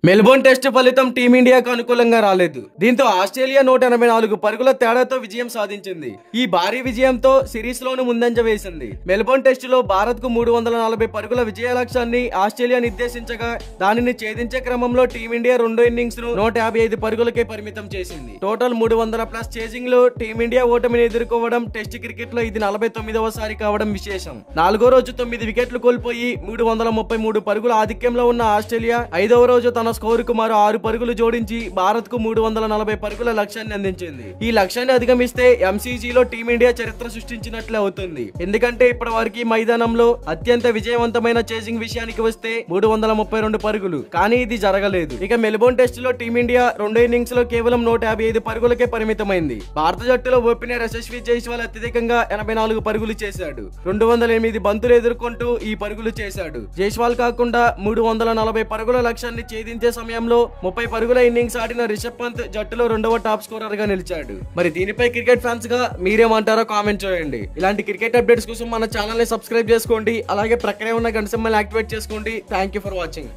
Melbourne test ఫలితం టీమిండియాకు అనుకూలంగా రాలేదు. దీంతో ఆస్ట్రేలియా 184 పరుగుల తేడాతో విజయం సాధించింది. ఈ భారీ విజయంతో సిరీస్ లోను ముందంజ వేసింది. మెల్బోర్న్ టెస్ట్ లో భారత్ కు 340 పరుగుల విజయ లక్ష్యాన్ని ఆస్ట్రేలియా నిర్దేశించగా దానిని ఛేదించే క్రమంలో టీమిండియా రెండో ఇన్నింగ్స్ ను 155 పరుగులకే పరిమితం చేసింది. టోటల్ 300+ చేజింగ్ లో టీమిండియా ఓటమిని ఎదుర్కోవడం టెస్ట్ క్రికెట్ లో ఇది 49వసారి కావడం విశేషం. 4వ రోజు 9 వికెట్లు కోల్పోయి 333 పరుగుల ఆధిక్యంలో ఉన్న ఆస్ట్రేలియా 5వ రోజు తన స్కోర్ కు మరో 6 పరుగులు జోడించి భారత్ కు 340 పరుగుల లక్ష్యాన్ని అందించింది. ఈ లక్ష్యాన్ని అధిగమిస్తే ఎంసీజీలో టీమిండియా చరిత్ర సృష్టించినట్లే అవుతుంది. ఎందుకంటే ఇప్పటి వరకు మైదానంలో అత్యంత విజయవంతమైన చేజింగ్ విషయానికి వస్తే 332 పరుగులు, కానీ ఇది జరగలేదు. ఇక మెల్బోర్న్ టెస్ట్ లో టీమిండియా రెండో ఇన్నింగ్స్ లో కేవలం 155 పరుగులకే పరిమితమైంది. భారత జట్టులో ఓపెనర్ యశస్వి జైస్వాల్ అత్యధికంగా 84 పరుగులు చేశాడు. 208 బంతులు ఎదుర్కొంటూ ఈ పరుగులు చేశాడు. జైస్వాల్ కాకుండా 340 పరుగుల లక్ష్యాన్ని ఛేదించే సమయంలో 30 పరుగుల ఇన్నింగ్స్ ఆడిన రిషబ్ పంత్ జట్టులో రెండవ టాప్ స్కోరర్ గా నిలిచాడు. మరి దీనిపై క్రికెట్ ఫ్యాన్స్ గా మీరేమంటారో కామెంట్ చేయండి. ఇలాంటి క్రికెట్ అప్డేట్స్ కోసం మన ఛానల్ ని సబ్స్క్రైబ్ చేసుకోండి. అలాగే ప్రక్కనే ఉన్న గంట సింబల్ యాక్టివేట్ చేసుకోండి. Thank you for watching.